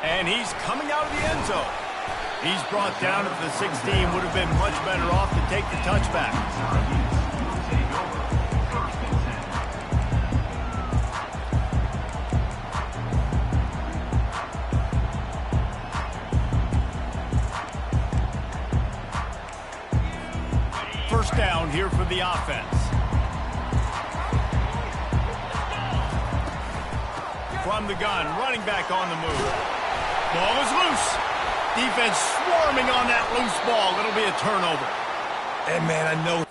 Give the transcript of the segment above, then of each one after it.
And he's coming out of the end zone. He's brought down at the 16. Would have been much better off to take the touchback. First down here for the offense. From the gun, running back on the move. Ball is loose. Defense swarming on that loose ball. It'll be a turnover. And man, I know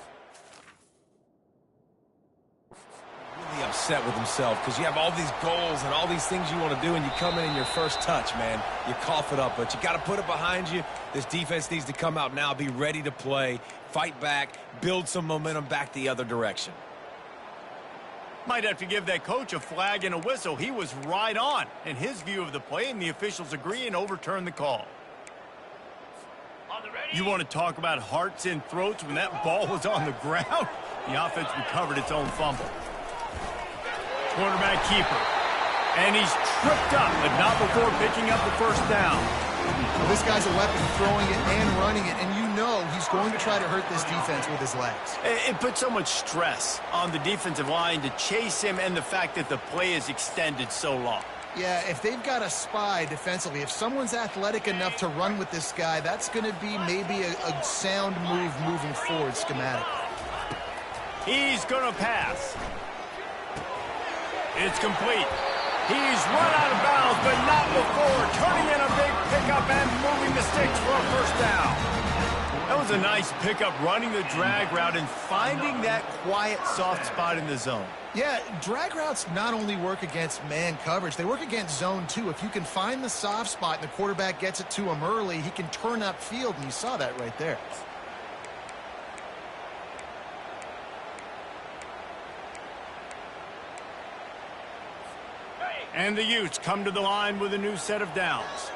really upset with himself because you have all these goals and all these things you want to do, and you come in your first touch, man. You cough it up, but you got to put it behind you. This defense needs to come out now, be ready to play, fight back, build some momentum back the other direction. Might have to give that coach a flag and a whistle. He was right on in his view of the play, and the officials agree and overturn the call. You want to talk about hearts and throats when that ball was on the ground? The offense recovered its own fumble. Quarterback keeper. And he's tripped up, but not before picking up the first down. Well, this guy's a weapon, throwing it and running it, and you know he's going to try to hurt this defense with his legs. It puts so much stress on the defensive line to chase him, and the fact that the play is extended so long. Yeah, if they've got a spy defensively, if someone's athletic enough to run with this guy, that's going to be maybe a sound move moving forward schematically. He's going to pass. It's complete. He's run out of bounds, but not before turning in a big pickup and moving the sticks for a first down. That was a nice pickup, running the drag route and finding that quiet, soft spot in the zone. Yeah, drag routes not only work against man coverage, they work against zone too. If you can find the soft spot and the quarterback gets it to him early, he can turn upfield, and you saw that right there. And the Utes come to the line with a new set of downs.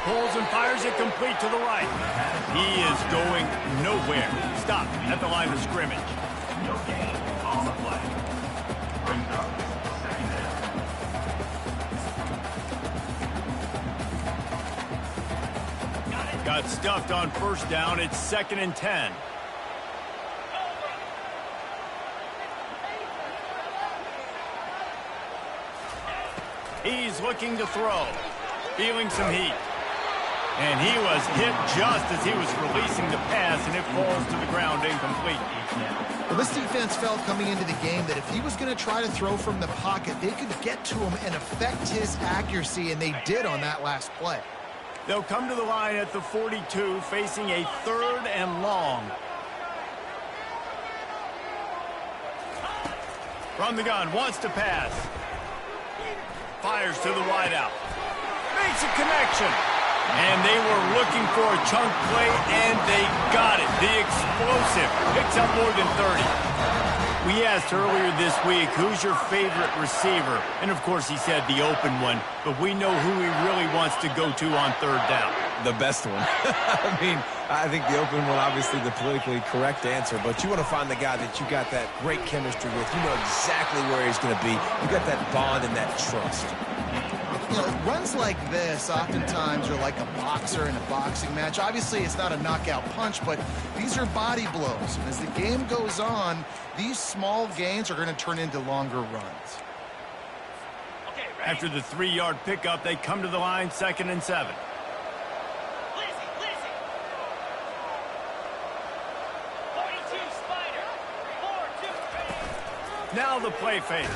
Pulls and fires it complete to the right. He is going nowhere. Stop at the line of scrimmage. No gain on the play. Brings up second down. Got stuffed on first down. It's 2nd and 10. He's looking to throw. Feeling some heat. And he was hit just as he was releasing the pass, and it falls to the ground incomplete. Well, this defense felt coming into the game that if he was going to try to throw from the pocket, they could get to him and affect his accuracy, and they did on that last play. They'll come to the line at the 42, facing a 3rd and long. From the gun, wants to pass. Fires to the wideout. Makes a connection. And they were looking for a chunk play, and they got it. The explosive picks up more than 30. We asked earlier this week, who's your favorite receiver? And, of course, he said the open one. But we know who he really wants to go to on 3rd down. The best one. I mean, I think the open one, obviously the politically correct answer, but you want to find the guy that you got that great chemistry with. You know exactly where he's going to be. You got that bond and that trust. You know, runs like this oftentimes are like a boxer in a boxing match. Obviously, it's not a knockout punch, but these are body blows. And as the game goes on, these small gains are going to turn into longer runs. After the 3-yard pickup, they come to the line 2nd and 7. Now the play fake.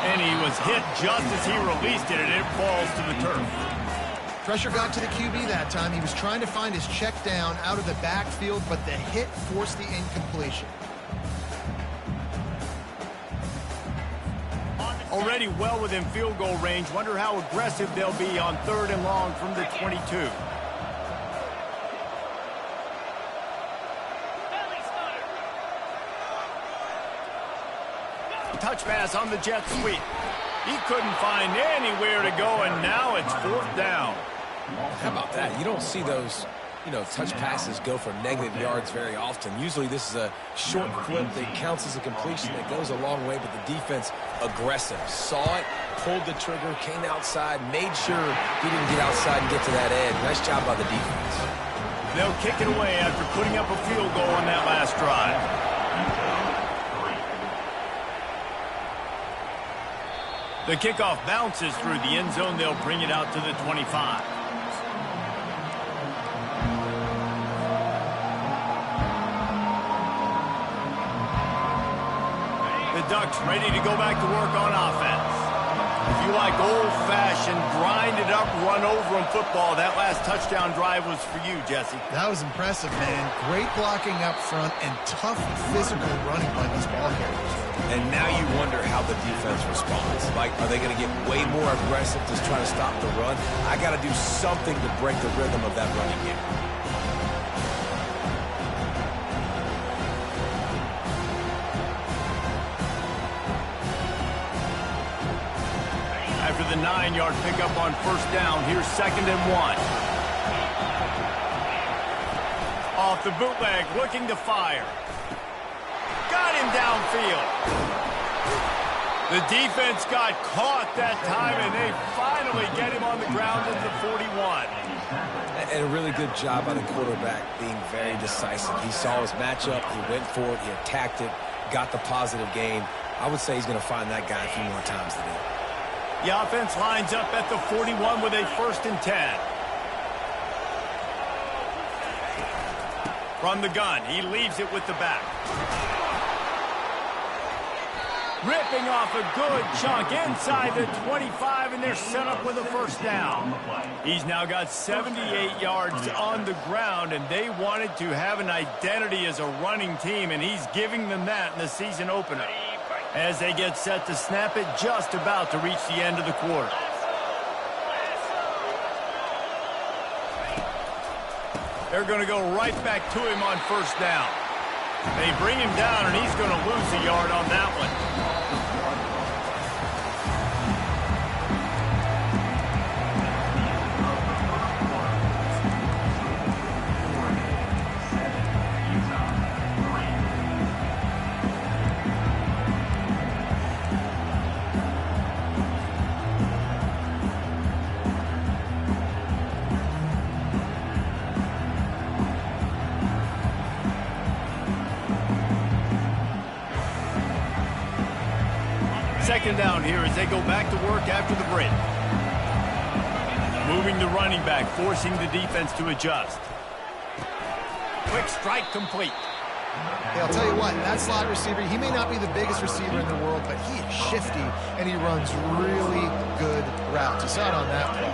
And he was hit just as he released it, and it falls to the turf. Pressure got to the QB that time. He was trying to find his check down out of the backfield, but the hit forced the incompletion. Already well within field goal range. Wonder how aggressive they'll be on 3rd and long from the 22. Touch pass on the jet sweep. He couldn't find anywhere to go, and now it's 4th down. How about that? You don't see those you know, touch passes go for negative yards very often. Usually this is a short clip that counts as a completion that goes a long way, but the defense aggressive. Saw it, pulled the trigger, came outside, made sure he didn't get outside and get to that edge. Nice job by the defense. They'll kick it away after putting up a field goal on that last drive. The kickoff bounces through the end zone. They'll bring it out to the 25. The Ducks ready to go back to work on offense. If you like old-fashioned, grind-it-up, run-over-'em football, that last touchdown drive was for you, Jesse. That was impressive, man. Great blocking up front and tough physical running by these ball carriers. And now you wonder how the defense responds. Like, are they going to get way more aggressive to try to stop the run? I got to do something to break the rhythm of that running game. After the 9-yard pickup on first down, here's 2nd and 1. Off the bootleg, looking to fire. Got him downfield. The defense got caught that time, and they finally get him on the ground at the 41. And a really good job by the quarterback being very decisive. He saw his matchup, he went for it, he attacked it, got the positive gain. I would say he's going to find that guy a few more times today. The offense lines up at the 41 with a 1st and 10. From the gun, he leaves it with the back. Ripping off a good chunk inside the 25, and they're set up with a 1st down. He's now got 78 yards on the ground, and they wanted to have an identity as a running team, and he's giving them that in the season opener. As they get set to snap it, just about to reach the end of the quarter. They're going to go right back to him on 1st down. They bring him down, and he's going to lose a yard on that one. Second down here as they go back to work after the break. Moving the running back, forcing the defense to adjust. Quick strike complete. Hey, I'll tell you what, that slot receiver, he may not be the biggest receiver in the world, but he is shifty, and he runs really good routes. You saw it on that play.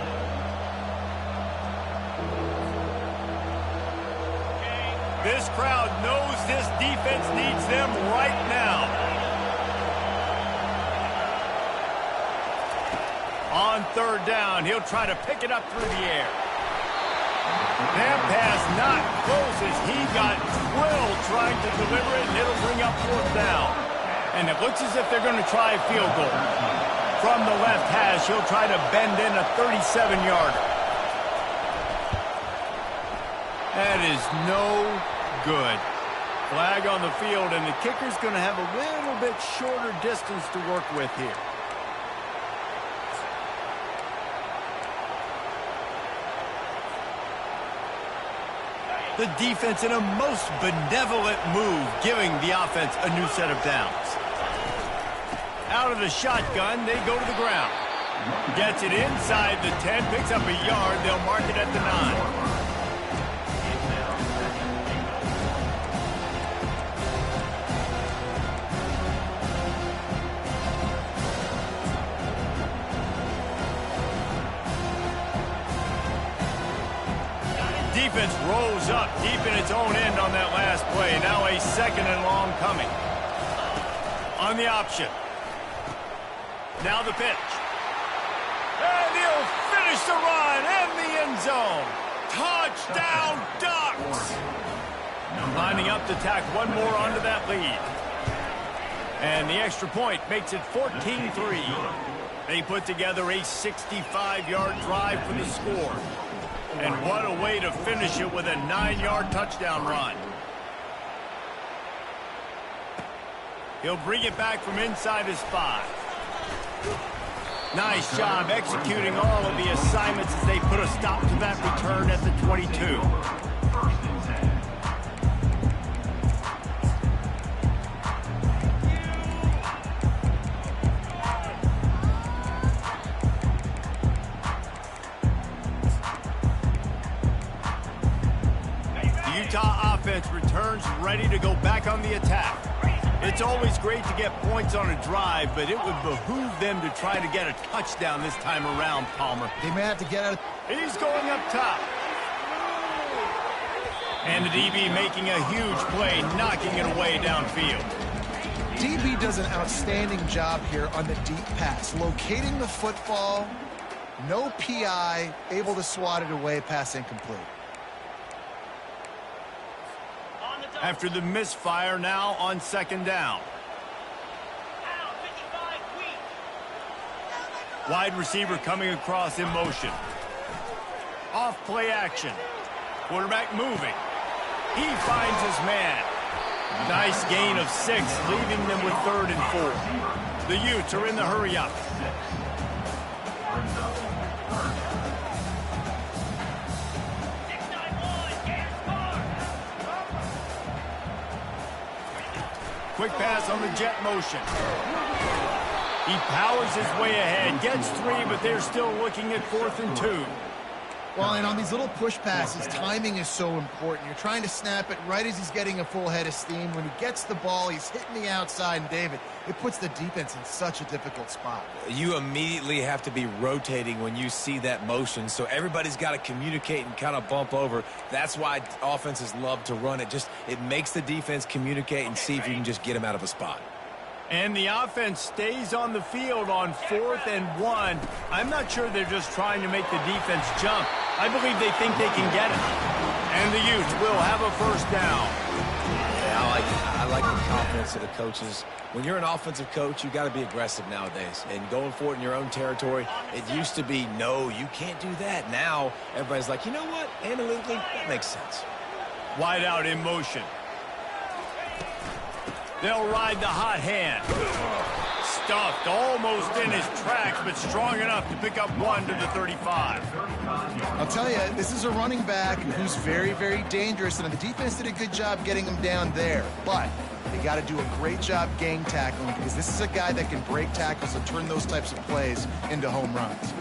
This crowd knows this defense needs them right now. On 3rd down, he'll try to pick it up through the air. That pass not close as he got drilled trying to deliver it, and it'll bring up 4th down. And it looks as if they're going to try a field goal. From the left hash, he'll try to bend in a 37-yarder. That is no good. Flag on the field, and the kicker's going to have a little bit shorter distance to work with here. The defense in a most benevolent move, giving the offense a new set of downs. Out of the shotgun, they go to the ground. Gets it inside the 10, picks up a yard. They'll mark it at the 9. Defense rolls up deep in its own end on that last play. Now a 2nd and long coming. On the option. Now the pitch. And he'll finish the run in the end zone. Touchdown, Ducks! Lining up to tack one more onto that lead. And the extra point makes it 14-3. They put together a 65-yard drive for the score. And what a way to finish it with a 9-yard touchdown run. He'll bring it back from inside his 5. Nice job executing all of the assignments as they put a stop to that return at the 22. The Utah offense returns ready to go back on the attack. It's always great to get points on a drive, but it would behoove them to try to get a touchdown this time around, Palmer. They may have to get out. He's going up top. And the DB making a huge play, knocking it away downfield. DB does an outstanding job here on the deep pass, locating the football, no PI, able to swat it away, pass incomplete. After the misfire, now on 2nd down. Wide receiver coming across in motion. Off play action. Quarterback moving. He finds his man. Nice gain of 6, leaving them with 3rd and 4. The Utes are in the hurry up. Quick pass on the jet motion. He powers his way ahead, gets 3, but they're still looking at 4th and 2. Well, and on these little push passes, timing is so important. You're trying to snap it right as he's getting a full head of steam. When he gets the ball, he's hitting the outside, and David, it puts the defense in such a difficult spot. You immediately have to be rotating when you see that motion, so everybody's got to communicate and kind of bump over. That's why offenses love to run it. It makes the defense communicate and see if you can just get him out of a spot. And the offense stays on the field on 4th and 1. I'm not sure they're just trying to make the defense jump. I believe they think they can get it. And the Utes will have a 1st down. Yeah, I like the confidence of the coaches. When you're an offensive coach, you got to be aggressive nowadays. And going for it in your own territory, it used to be, no, you can't do that. Now, everybody's like, you know what? Analytically, that makes sense. Wide out in motion. They'll ride the hot hand. Stuffed almost in his tracks, but strong enough to pick up 1 to the 35. I'll tell you, this is a running back who's very, very dangerous, and the defense did a good job getting him down there. But they got to do a great job gang tackling, because this is a guy that can break tackles and turn those types of plays into home runs.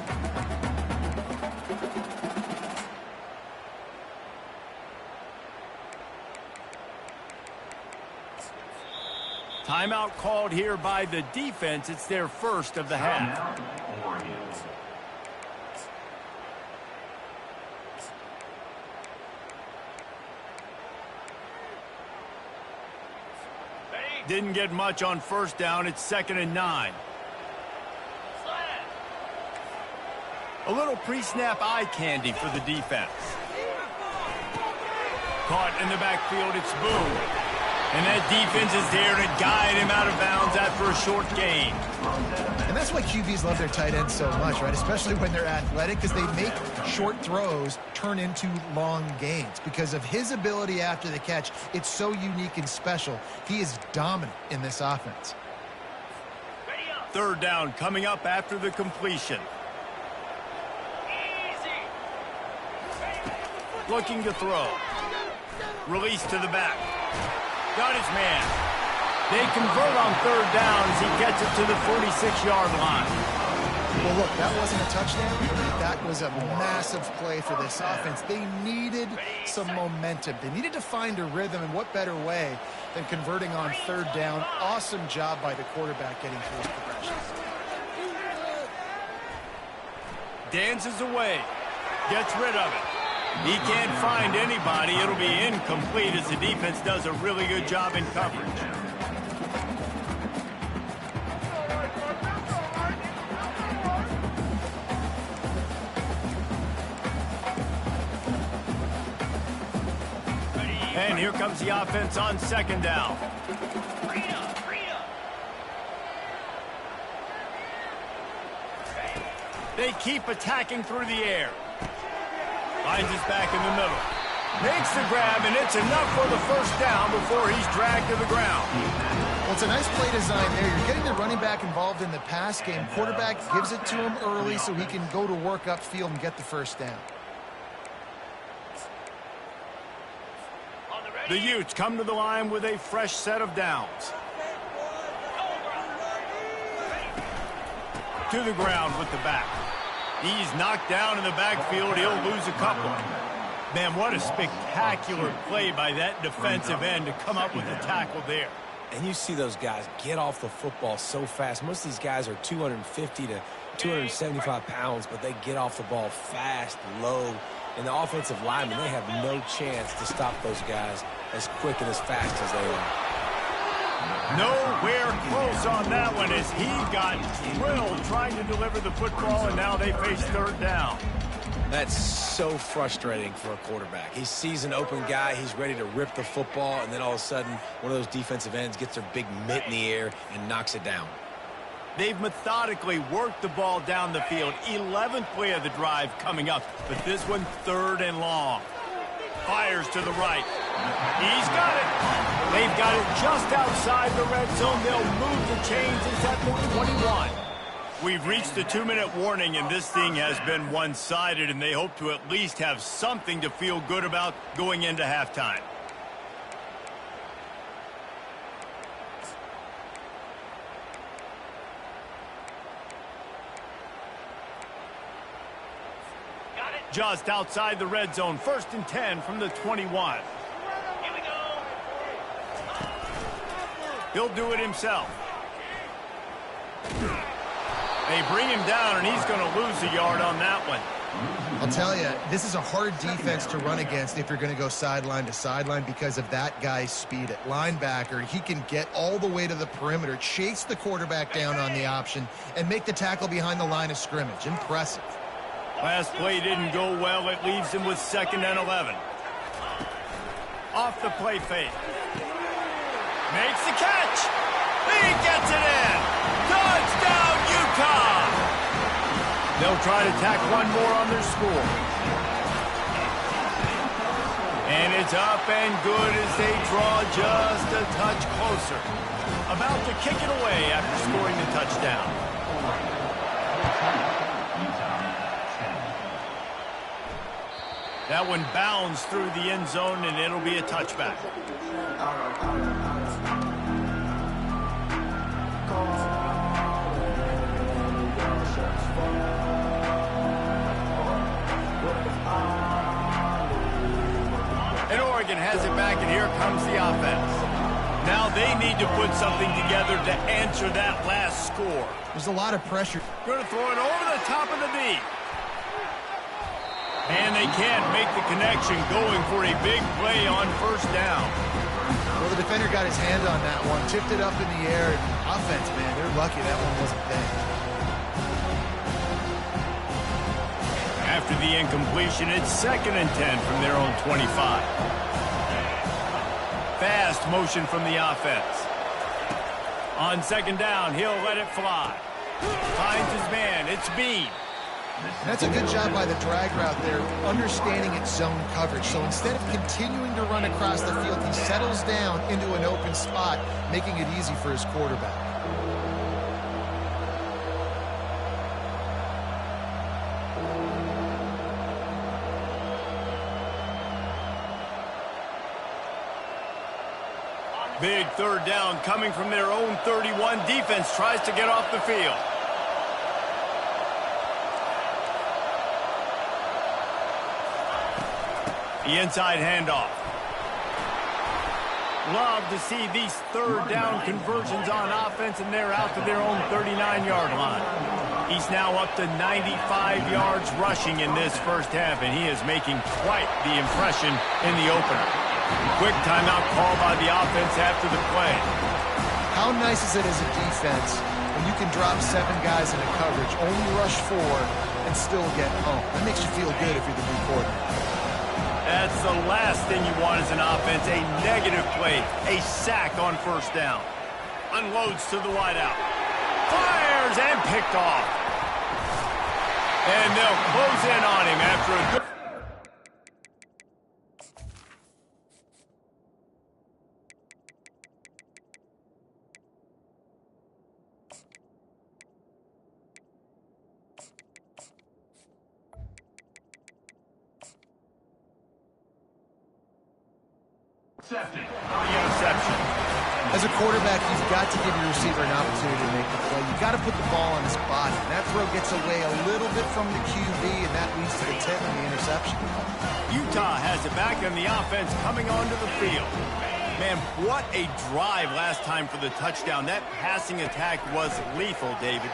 Timeout called here by the defense. It's their 1st of the half. Didn't get much on 1st down. It's 2nd and 9. A little pre-snap eye candy for the defense. Caught in the backfield. It's Boone. And that defense is there to guide him out of bounds after a short gain. And that's why QBs love their tight ends so much, right? Especially when they're athletic, because they make short throws turn into long gains. Because of his ability after the catch, it's so unique and special. He is dominant in this offense. 3rd down coming up after the completion. Looking to throw. Release to the back. Got his man. They convert on 3rd down as he gets it to the 46-yard line. Well, look, that wasn't a touchdown. That was a massive play for this offense. They needed some momentum. They needed to find a rhythm, and what better way than converting on 3rd down. Awesome job by the quarterback getting through his progressions. Dances away. Gets rid of it. He can't find anybody. It'll be incomplete as the defense does a really good job in coverage. And here comes the offense on 2nd down. They keep attacking through the air. Finds his back in the middle. Makes the grab, and it's enough for the first down before he's dragged to the ground. Well, it's a nice play design there. You're getting the running back involved in the pass game. Quarterback gives it to him early so he can go to work upfield and get the first down. The Utes come to the line with a fresh set of downs. To the ground with the back. He's knocked down in the backfield. He'll lose a couple. Man, what a spectacular play by that defensive end to come up with the tackle there. And you see those guys get off the football so fast. Most of these guys are 250 to 275 pounds, but they get off the ball fast, low. And the offensive linemen, they have no chance to stop those guys as quick and as fast as they are. Nowhere close on that one as he got drilled trying to deliver the football, and now they face third down. That's so frustrating for a quarterback. He sees an open guy, he's ready to rip the football, and then all of a sudden, one of those defensive ends gets their big mitt in the air and knocks it down. They've methodically worked the ball down the field. 11th play of the drive coming up, but this one third and long. Fires to the right. He's got it. They've got it just outside the red zone. They'll move the chains. It's at the 21. We've reached the 2-minute warning, and this thing has been one-sided, and they hope to at least have something to feel good about going into halftime. Just outside the red zone, 1st and 10 from the 21. Here we go. He'll do it himself. They bring him down, and he's going to lose a yard on that one. I'll tell you, this is a hard defense to run against if you're going to go sideline to sideline because of that guy's speed at linebacker. He can get all the way to the perimeter, chase the quarterback down on the option, and make the tackle behind the line of scrimmage. Impressive. Last play didn't go well. It leaves him with 2nd and 11. Off the play fake. Makes the catch. He gets it in. Touchdown, Utah. They'll try to tack one more on their score. And it's up and good as they draw just a touch closer. About to kick it away after scoring the touchdown. That one bounds through the end zone, and it'll be a touchback. And Oregon has it back, and here comes the offense. Now they need to put something together to answer that last score. There's a lot of pressure. Going to throw it over the top of the knee. And they can't make the connection, going for a big play on 1st down. Well, the defender got his hand on that one, tipped it up in the air. Offense, man, they're lucky that one wasn't there. After the incompletion, it's 2nd and 10 from their own 25. Fast motion from the offense. On 2nd down, he'll let it fly. Finds his man. It's Bean. That's a good job by the drag route there, understanding its zone coverage. So instead of continuing to run across the field, he settles down into an open spot, making it easy for his quarterback. Big 3rd down coming from their own 31. Defense tries to get off the field. The inside handoff. Love to see these 3rd down conversions on offense, and they're out to their own 39-yard line. He's now up to 95 yards rushing in this 1st half, and he is making quite the impression in the opener. Quick timeout call by the offense after the play. How nice is it as a defense when you can drop 7 guys into coverage, only rush 4, and still get home? That makes you feel good if you're the new coordinator. That's the last thing you want as an offense, a negative play, a sack on 1st down. Unloads to the wideout. Fires and picked off. And they'll close in on him after a good... Interception. As a quarterback, you've got to give your receiver an opportunity to make the play. You've got to put the ball on his body. And that throw gets away a little bit from the QB, and that leads to the tip and the interception. Utah has it back, and the offense coming onto the field. Man, what a drive last time for the touchdown. That passing attack was lethal, David.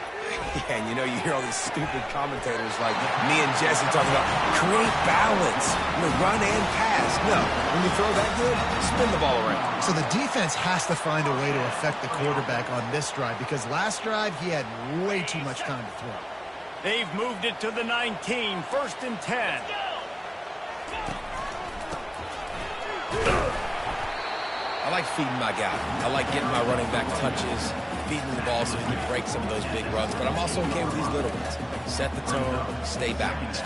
Yeah, and you know, you hear all these stupid commentators like me and Jesse talking about create balance, run and pass. No, when you throw that good, spin the ball around. So the defense has to find a way to affect the quarterback on this drive, because last drive he had way too much time to throw. They've moved it to the 19, 1st and 10. I like feeding my guy. I like getting my running back touches, feeding the ball so he can break some of those big runs. But I'm also okay with these little ones. Set the tone, stay balanced.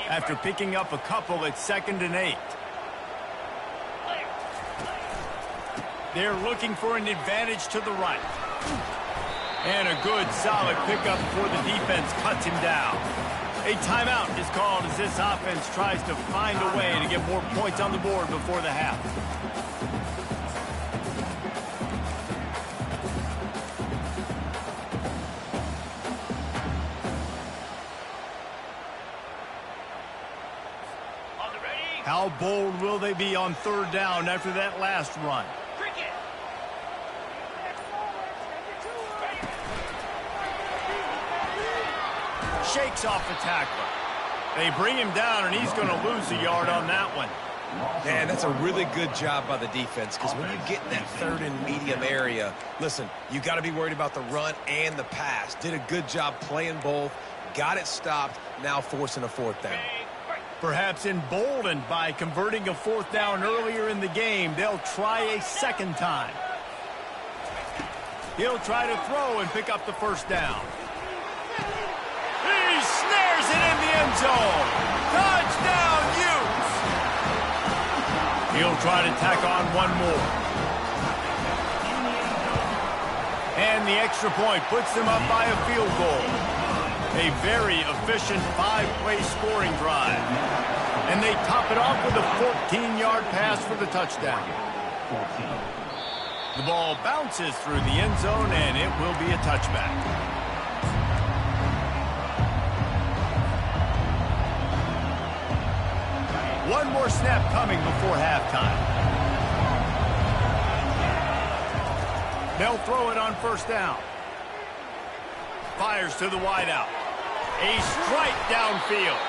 After picking up a couple, it's 2nd and 8. They're looking for an advantage to the right. And a good, solid pickup before the defense cuts him down. A timeout is called as this offense tries to find a way to get more points on the board before the half. How bold will they be on 3rd down after that last run? Shakes off the tackler. They bring him down, and he's going to lose a yard on that one. Man, that's a really good job by the defense, because when you get in that 3rd and medium area, listen, you got to be worried about the run and the pass. Did a good job playing both, got it stopped, now forcing a 4th down. Perhaps emboldened by converting a 4th down earlier in the game, they'll try a 2nd time. He'll try to throw and pick up the 1st down. He snares it in the end zone. Touchdown, Utes! He'll try to tack on one more. And the extra point puts them up by a field goal. A very efficient 5-play scoring drive. And they top it off with a 14-yard pass for the touchdown. The ball bounces through the end zone, and it will be a touchback. One more snap coming before halftime. They'll throw it on 1st down. Fires to the wideout. A strike downfield.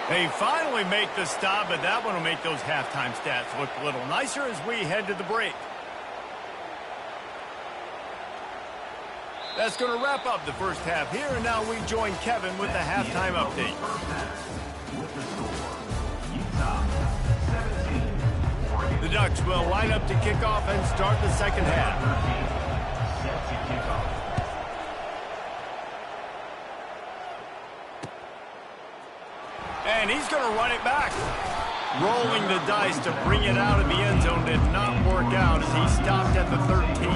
They finally make the stop, but that one will make those halftime stats look a little nicer as we head to the break. That's going to wrap up the first half here, and now we join Kevin with the halftime update. The Ducks will line up to kick off and start the 2nd half. And he's going to run it back. Rolling the dice to bring it out of the end zone did not work out as he stopped at the 13.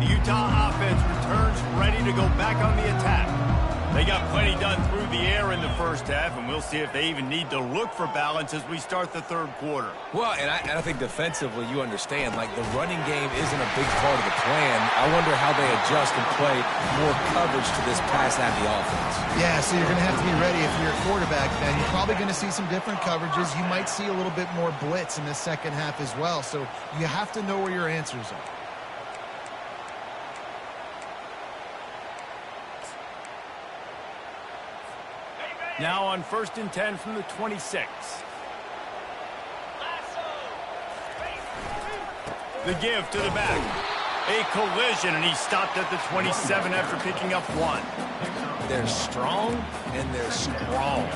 Utah offense returns ready to go back on the attack. They got plenty done through the air in the first half, and we'll see if they even need to look for balance as we start the 3rd quarter. Well, and I think defensively you understand, like the running game isn't a big part of the plan. I wonder how they adjust and play more coverage to this pass-happy offense. Yeah, so you're going to have to be ready if you're a quarterback, then. You're probably going to see some different coverages. You might see a little bit more blitz in the 2nd half as well, so you have to know where your answers are. Now on 1st and 10 from the 26. The give to the back. A collision, and he stopped at the 27 after picking up 1. They're strong, and they're strong.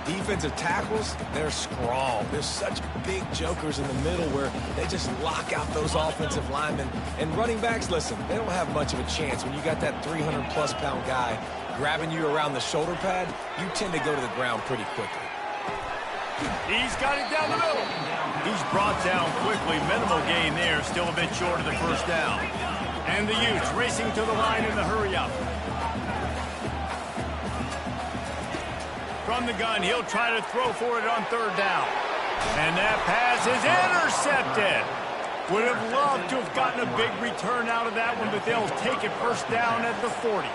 Defensive tackles, they're strong. There's such big jokers in the middle where they just lock out those offensive linemen. And running backs, listen, they don't have much of a chance. When you got that 300-plus pound guy grabbing you around the shoulder pad, you tend to go to the ground pretty quickly. He's got it down the middle. He's brought down quickly. Minimal gain there. Still a bit short of the first down. And the Utes racing to the line in the hurry-up. From the gun, he'll try to throw for it on third down. And that pass is intercepted. Would have loved to have gotten a big return out of that one, but they'll take it first down at the 40.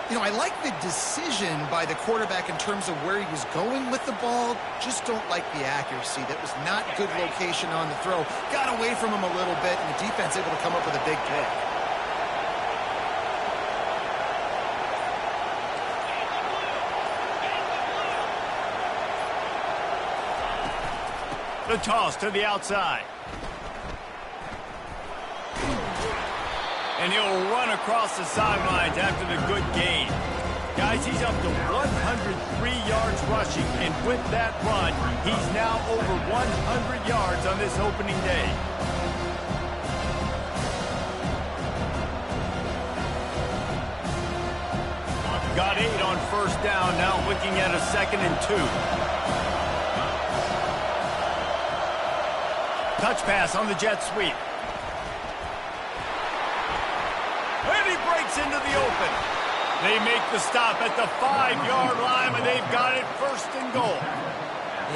You know, I like the decision by the quarterback in terms of where he was going with the ball. Just don't like the accuracy. That was not good location on the throw. Got away from him a little bit, and the defense able to come up with a big pick. The toss to the outside. And he'll run across the sidelines after the good gain. Guys, he's up to 103 yards rushing, and with that run, he's now over 100 yards on this opening day. Got 8 on first down, now looking at a 2nd and 2. Touch pass on the jet sweep. And he breaks into the open. They make the stop at the 5-yard line, and they've got it 1st and goal.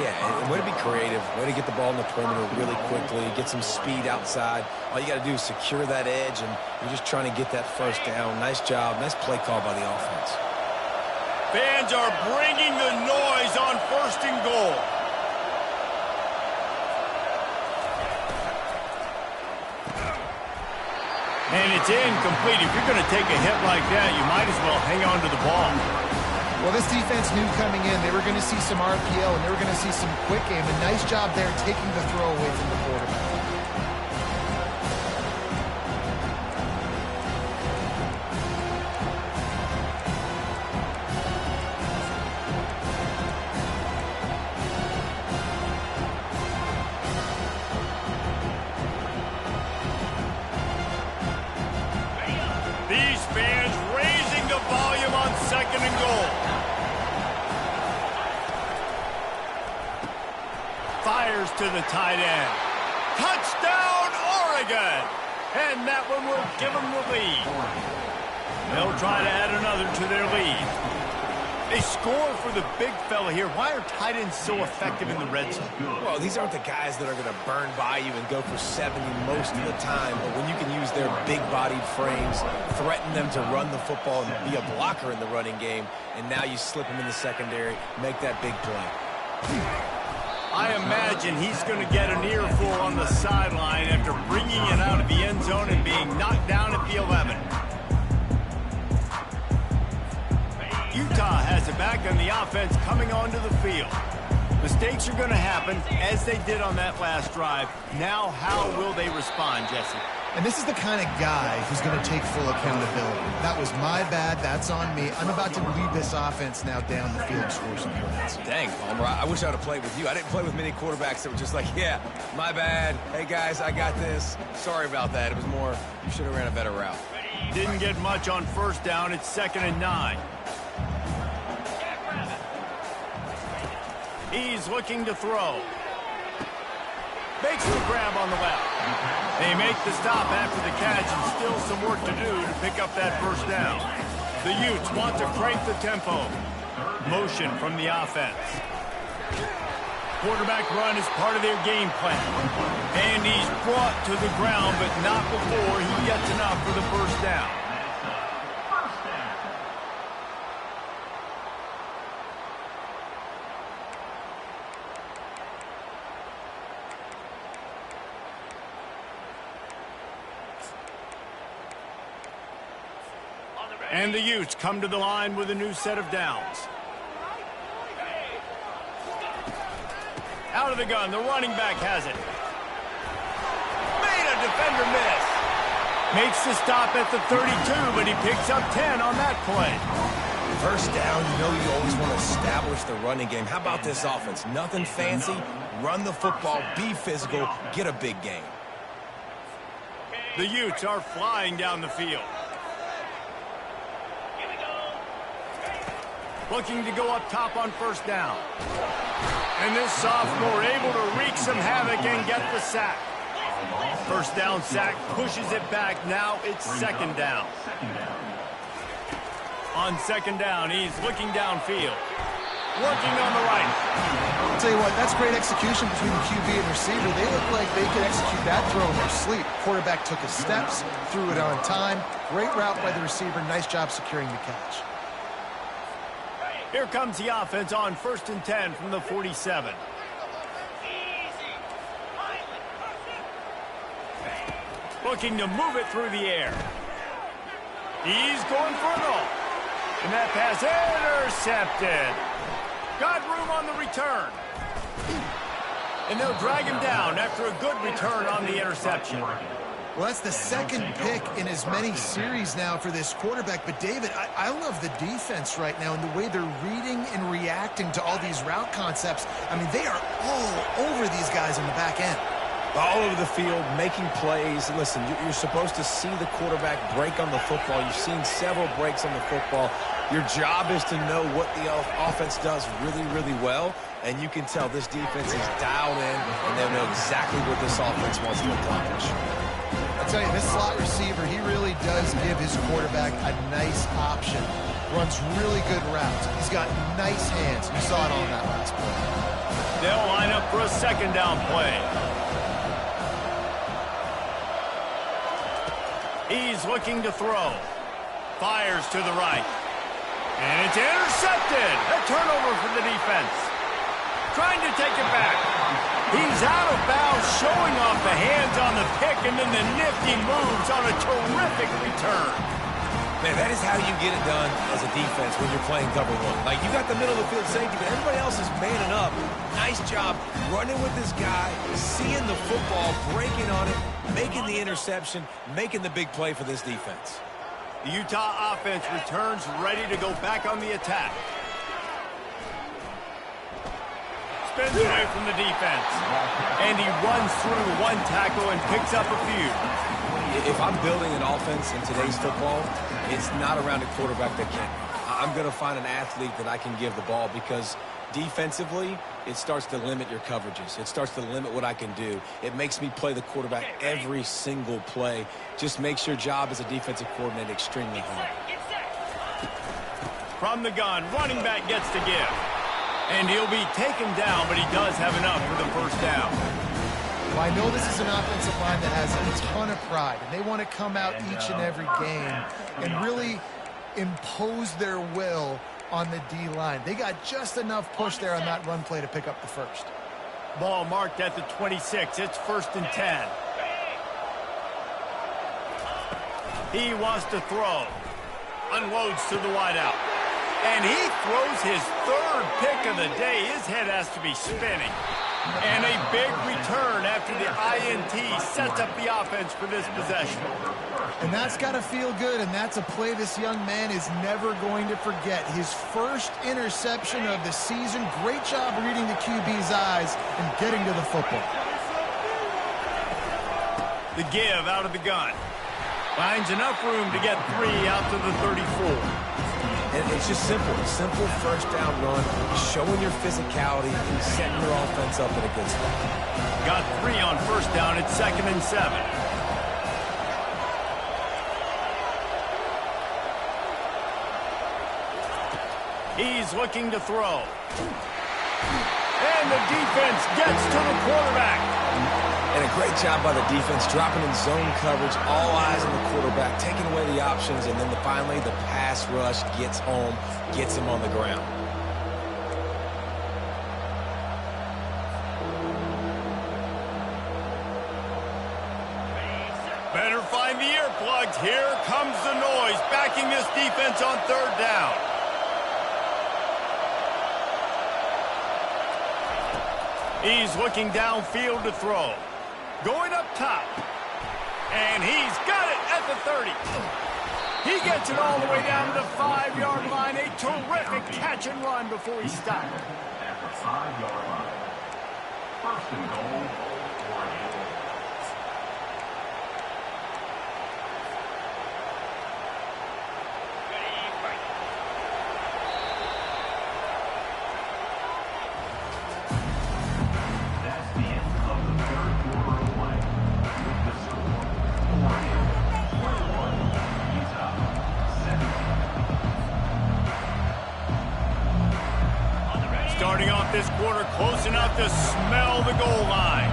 Yeah, and way to be creative, way to get the ball in the perimeter really quickly, get some speed outside. All you got to do is secure that edge, and you're just trying to get that first down. Nice job, nice play call by the offense. Fans are bringing the noise on 1st and goal. And it's incomplete. If you're going to take a hit like that, you might as well hang on to the ball. Well, this defense knew coming in they were going to see some RPO and they were going to see some quick game. A nice job there taking the throw away from the quarterback. These fans raising the volume on 2nd and goal. Fires to the tight end. Touchdown, Oregon! And that one will give them the lead. They'll try to add another to their lead. They score for the big fella here. Why are tight ends so effective in the red zone? Well, these aren't the guys that are going to burn by you and go for 70 most of the time, but when you can use their big-bodied frames, threaten them to run the football and be a blocker in the running game, and now you slip them in the secondary, make that big play. I imagine he's going to get an earful on the sideline after bringing it out of the end zone and being knocked down at the 11. Utah has it back on the offense coming onto the field. Mistakes are going to happen, as they did on that last drive. Now, how will they respond, Jesse? And this is the kind of guy who's going to take full accountability. That was my bad. That's on me. I'm about to lead this offense now down the field and score some points. Dang, Palmer, I wish I would have played with you. I didn't play with many quarterbacks that were just like, yeah, my bad. Hey, guys, I got this. Sorry about that. It was more, you should have ran a better route. Didn't get much on first down. It's 2nd and 9. He's looking to throw. Makes the grab on the left. They make the stop after the catch, and still some work to do to pick up that first down. The Utes want to crank the tempo. Motion from the offense. Quarterback run is part of their game plan. And he's brought to the ground, but not before he gets enough for the first down. And the Utes come to the line with a new set of downs. Out of the gun, the running back has it. Made a defender miss. Makes the stop at the 32, but he picks up 10 on that play. First down, you know you always want to establish the running game. How about this offense? Nothing fancy. Run the football, be physical, get a big gain. The Utes are flying down the field. Looking to go up top on first down. And this sophomore able to wreak some havoc and get the sack. First down sack, pushes it back. Now it's second down. On second down, he's looking downfield. Working on the right. I'll tell you what, that's great execution between the QB and receiver. They look like they could execute that throw in their sleep. Quarterback took his steps, threw it on time. Great route by the receiver. Nice job securing the catch. Here comes the offense on 1st and 10 from the 47. Looking to move it through the air. He's going for it all. And that pass intercepted. Got room on the return. And they'll drag him down after a good return on the interception. Well, that's the second pick in as many series now for this quarterback. But, David, I love the defense right now and the way they're reading and reacting to all these route concepts. I mean, they are all over these guys in the back end. All over the field, making plays. Listen, you're supposed to see the quarterback break on the football. You've seen several breaks on the football. Your job is to know what the offense does really, really well. And you can tell this defense is dialed in, and they know exactly what this offense wants to accomplish. I'll tell you, this slot receiver, he really does give his quarterback a nice option. Runs really good routes. He's got nice hands. You saw it on that last play. They'll line up for a second down play. He's looking to throw. Fires to the right. And it's intercepted. A turnover for the defense. Trying to take it back. He's out of bounds, showing off the hands on the pick, and then the nifty moves on a terrific return. Man, that is how you get it done as a defense when you're playing cover one. Like, you got the middle of the field safety, but everybody else is manning up. Nice job running with this guy, seeing the football, breaking on it, making the interception, making the big play for this defense. The Utah offense returns ready to go back on the attack. Spins away from the defense. And he runs through one tackle and picks up a few. If I'm building an offense in today's football, it's not around a quarterback that can. I'm going to find an athlete that I can give the ball because defensively, it starts to limit your coverages. It starts to limit what I can do. It makes me play the quarterback every single play. Just makes your job as a defensive coordinator extremely hard. From the gun, running back gets to give. And he'll be taken down, but he does have enough for the first down. Well, I know this is an offensive line that has a ton of pride, and they want to come out each and every game and really impose their will on the D-line. They got just enough push there on that run play to pick up the first. Ball marked at the 26. It's 1st and 10. He wants to throw. Unloads to the wideout. And he throws his third pick of the day. His head has to be spinning. And a big return after the INT sets up the offense for this possession. And that's got to feel good, and that's a play this young man is never going to forget. His first interception of the season. Great job reading the QB's eyes and getting to the football. The give out of the gun. Finds enough room to get 3 out to the 34. And it's just simple. Simple first down run, showing your physicality, and setting your offense up in a good spot. Got 3 on first down. It's 2nd and 7. He's looking to throw. And the defense gets to the quarterback. And a great job by the defense, dropping in zone coverage, all eyes on the quarterback, taking away the options, and then finally the pass rush gets home, gets him on the ground. Better find the earplugs. Here comes the noise, backing this defense on 3rd down. He's looking downfield to throw. Going up top. And he's got it at the 30. He gets it all the way down to the 5-yard line. A terrific catch and run before he stopped. At the 5-yard line. 1st and goal. this quarter, close enough to smell the goal line.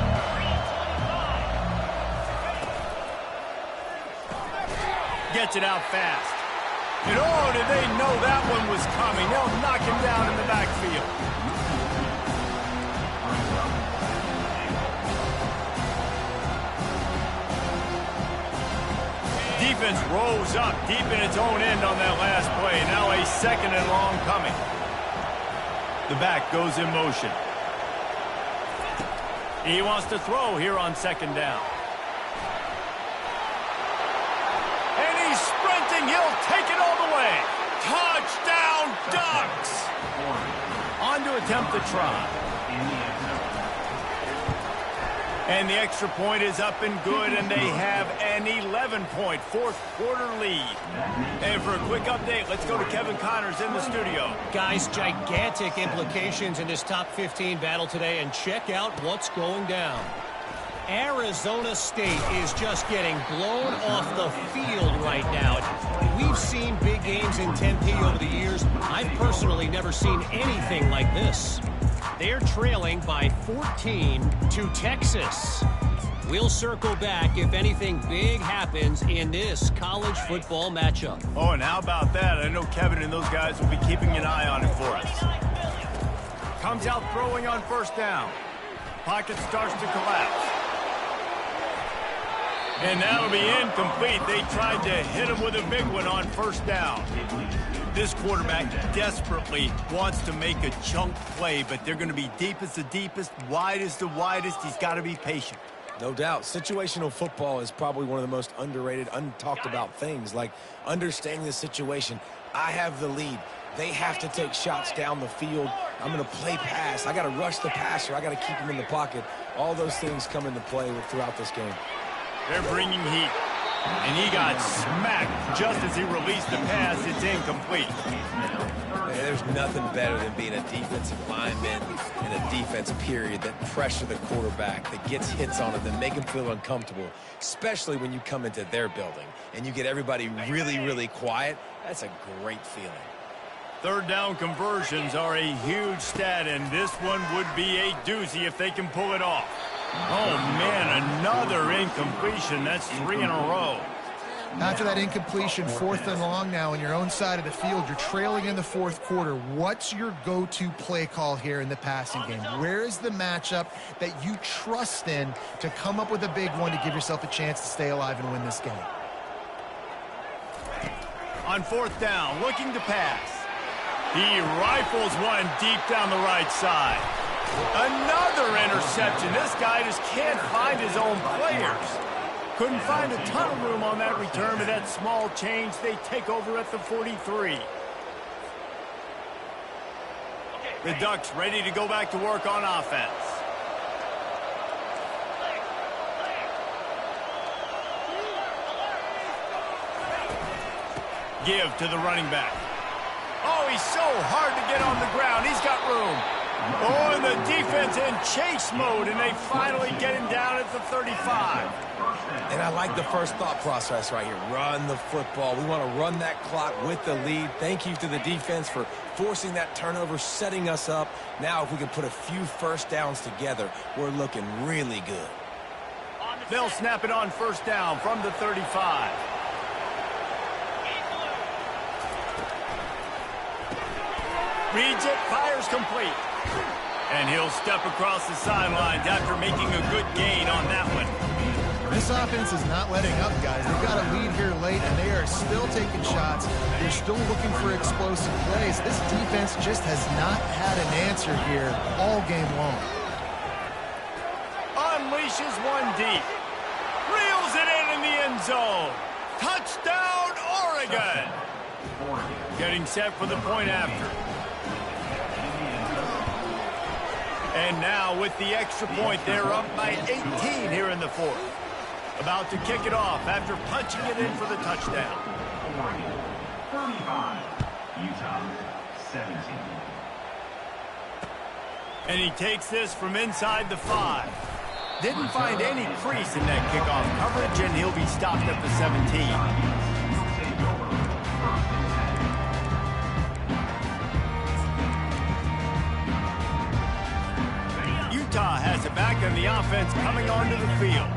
Gets it out fast. And oh, did they know that one was coming. They'll knock him down in the backfield. Defense rolls up deep in its own end on that last play. Now a second and long coming. The back goes in motion. He wants to throw here on second down. And he's sprinting. He'll take it all the way. Touchdown, Ducks! On to attempt the try. And the extra point is up and good, and they have an 11-point fourth-quarter lead. And for a quick update, let's go to Kevin Connors in the studio. Guys, gigantic implications in this top 15 battle today, and check out what's going down. Arizona State is just getting blown off the field right now. We've seen big games in Tempe over the years. I've personally never seen anything like this. They're trailing by 14 to Texas. We'll circle back if anything big happens in this college football matchup. Oh, and how about that? I know Kevin and those guys will be keeping an eye on it for us. Comes out throwing on first down. Pocket starts to collapse. And that'll be incomplete. They tried to hit him with a big one on first down. This quarterback desperately wants to make a chunk play, but they're going to be deep as the deepest, wide as the widest. He's got to be patient. No doubt. Situational football is probably one of the most underrated, untalked about things, like understanding the situation. I have the lead. They have to take shots down the field. I'm going to play pass. I got to rush the passer. I got to keep him in the pocket. All those things come into play throughout this game. They're bringing heat. And he got smacked just as he released the pass. It's incomplete. Man, there's nothing better than being a defensive lineman in a defense period that pressure the quarterback, that gets hits on him, that make him feel uncomfortable, especially when you come into their building and you get everybody really, really quiet. That's a great feeling. Third down conversions are a huge stat, and this one would be a doozy if they can pull it off. Oh, man, another incompletion. That's 3 in a row. After that incompletion, 4th and long now on your own side of the field. You're trailing in the fourth quarter. What's your go-to play call here in the passing game? Where is the matchup that you trust in to come up with a big one to give yourself a chance to stay alive and win this game? On fourth down, looking to pass. He rifles one deep down the right side. Another interception. This guy just can't find his own players. Couldn't find a ton of room on that return, but that small change, they take over at the 43. The Ducks ready to go back to work on offense. Give to the running back. Oh, he's so hard to get on the ground. He's got room. Oh, and the defense in chase mode, and they finally get him down at the 35. And I like the first thought process right here. Run the football. We want to run that clock with the lead. Thank you to the defense for forcing that turnover, setting us up. Now, if we can put a few first downs together, we're looking really good. They'll snap it on first down from the 35. Reads it, fires complete. And he'll step across the sidelines after making a good gain on that one. This offense is not letting up, guys. They've got a lead here late, and they are still taking shots. They're still looking for explosive plays. This defense just has not had an answer here all game long. Unleashes one deep. Reels it in the end zone. Touchdown, Oregon. Getting set for the point after. And now with the extra point, they're up by 18 here in the fourth. About to kick it off after punching it in for the touchdown. 35, Utah, 17. And he takes this from inside the 5. Didn't find any crease in that kickoff coverage, and he'll be stopped at the 17. and the offense coming onto the field.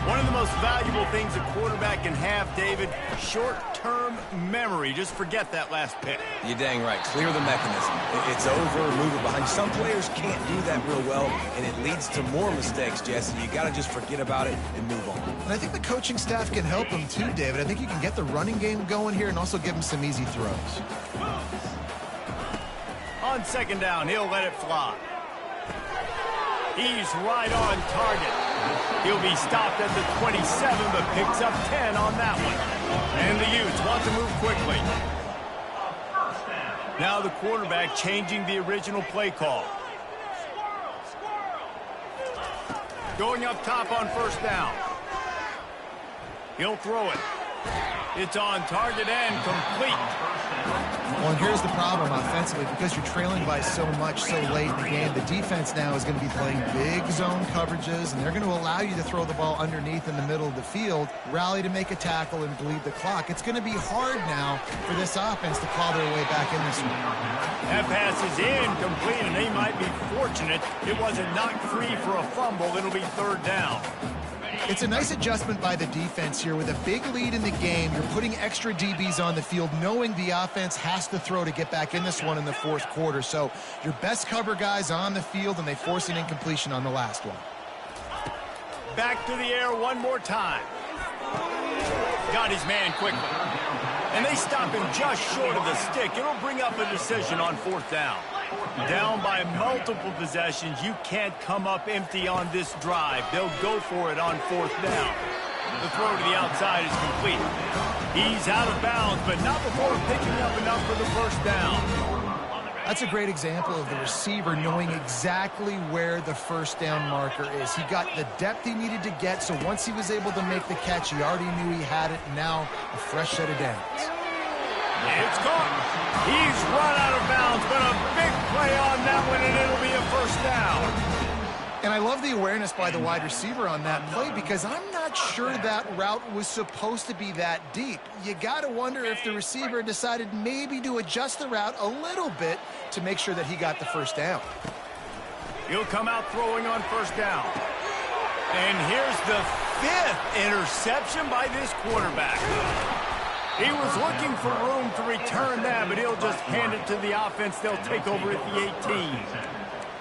One of the most valuable things a quarterback can have, David, short-term memory. Just forget that last pick. You're dang right. Clear the mechanism. It's over, move it behind. Some players can't do that real well, and it leads to more mistakes, Jesse. You got to just forget about it and move on. And I think the coaching staff can help him too, David. I think you can get the running game going here and also give him some easy throws. On second down, he'll let it fly. He's right on target. He'll be stopped at the 27, but picks up 10 on that one. And the Utes want to move quickly. Now the quarterback changing the original play call. Going up top on first down. He'll throw it. It's on target and complete. Well, and here's the problem offensively. Because you're trailing by so much so late in the game, the defense now is going to be playing big zone coverages, and they're going to allow you to throw the ball underneath in the middle of the field, rally to make a tackle, and bleed the clock. It's going to be hard now for this offense to claw their way back in this one. That pass is incomplete, and they might be fortunate it wasn't knocked free for a fumble. It'll be third down. It's a nice adjustment by the defense here. With a big lead in the game, you're putting extra DBs on the field, knowing the offense has to throw to get back in this one in the fourth quarter. So your best cover guys on the field, and they force an incompletion on the last one. Back to the air one more time. Got his man quickly. And they stop him just short of the stick. It'll bring up a decision on fourth down. Down by multiple possessions, you can't come up empty on this drive. They'll go for it on fourth down. The throw to the outside is complete. He's out of bounds, but not before picking up enough for the first down. That's a great example of the receiver knowing exactly where the first down marker is. He got the depth he needed to get, so once he was able to make the catch, he already knew he had it. Now a fresh set of downs. It's caught. He's run out of bounds, but a big play on that one, and it'll be a first down. And I love the awareness by the wide receiver on that play, because I'm not sure that route was supposed to be that deep. You got to wonder if the receiver decided maybe to adjust the route a little bit to make sure that he got the first down. He'll come out throwing on first down. And here's the 5th interception by this quarterback. He was looking for room to return that, but he'll just hand it to the offense. They'll take over at the 18.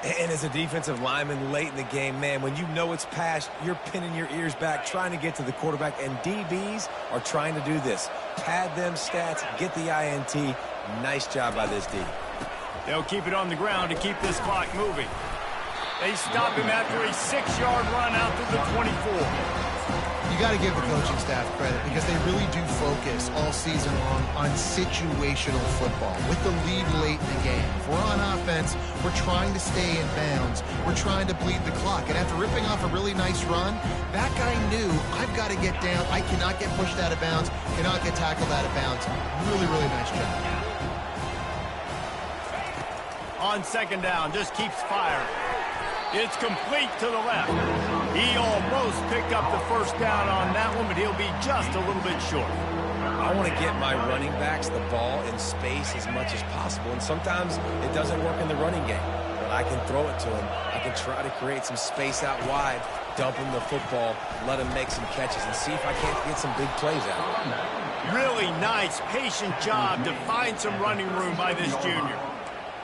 And as a defensive lineman late in the game, man, when you know it's passed, you're pinning your ears back, trying to get to the quarterback, and DBs are trying to do this. Pad them stats, get the INT. Nice job by this D. They'll keep it on the ground to keep this clock moving. They stop him after a 6-yard run out to the 24. You got to give the coaching staff credit, because they really do focus all season long on situational football. With the lead late in the game, if we're on offense, we're trying to stay in bounds. We're trying to bleed the clock. And after ripping off a really nice run, that guy knew, I've got to get down. I cannot get pushed out of bounds, cannot get tackled out of bounds. Really, really nice job. On second down, just keeps firing. It's complete to the left. He almost picked up the first down on that one, but he'll be just a little bit short. I want to get my running backs the ball in space as much as possible, and sometimes it doesn't work in the running game. But I can throw it to him. I can try to create some space out wide, dump him the football, let him make some catches, and see if I can't get some big plays out of him. Really nice, patient job to find some running room by this junior.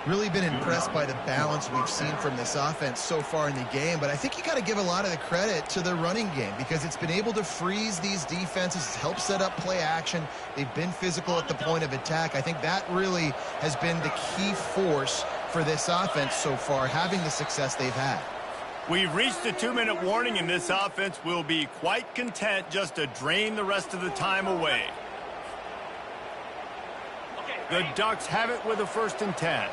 Really been impressed by the balance we've seen from this offense so far in the game, but I think you got to give a lot of the credit to the running game, because it's been able to freeze these defenses, it's helped set up play action. They've been physical at the point of attack. I think that really has been the key force for this offense so far, having the success they've had. We've reached the 2-minute warning, and this offense will be quite content just to drain the rest of the time away. The Ducks have it with a 1st and 10.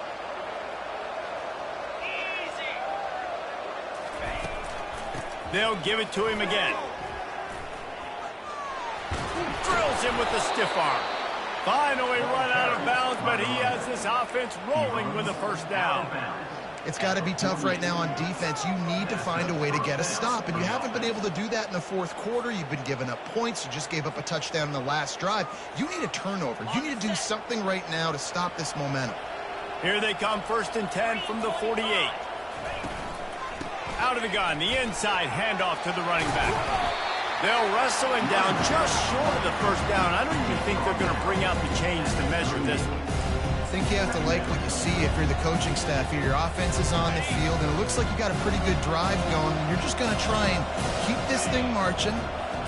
They'll give it to him again. Drills him with the stiff arm. Finally run out of bounds, but he has this offense rolling with a first down. It's got to be tough right now on defense. You need to find a way to get a stop, and you haven't been able to do that in the fourth quarter. You've been giving up points. You just gave up a touchdown in the last drive. You need a turnover. You need to do something right now to stop this momentum. Here they come, 1st and 10 from the 48. Out of the gun, the inside handoff to the running back. They'll wrestle him down just short of the first down. I don't even think they're going to bring out the chains to measure this one. I think you have to like what you see if you're the coaching staff here. Your offense is on the field, and it looks like you got a pretty good drive going. You're just going to try and keep this thing marching,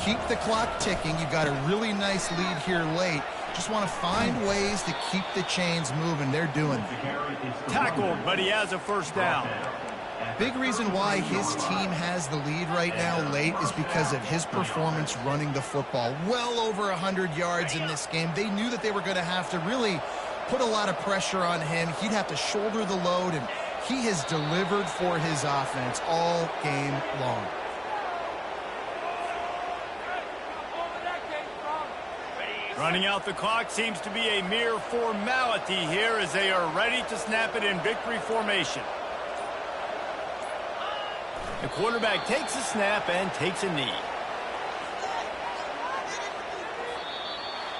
keep the clock ticking. You got a really nice lead here late. Just want to find ways to keep the chains moving. They're doing it. Tackled, but he has a first down. Big reason why his team has the lead right now late is because of his performance running the football. Well over 100 yards in this game. They knew that they were going to have to really put a lot of pressure on him. He'd have to shoulder the load, and he has delivered for his offense all game long. Running out the clock seems to be a mere formality here as they are ready to snap it in victory formation. The quarterback takes a snap and takes a knee.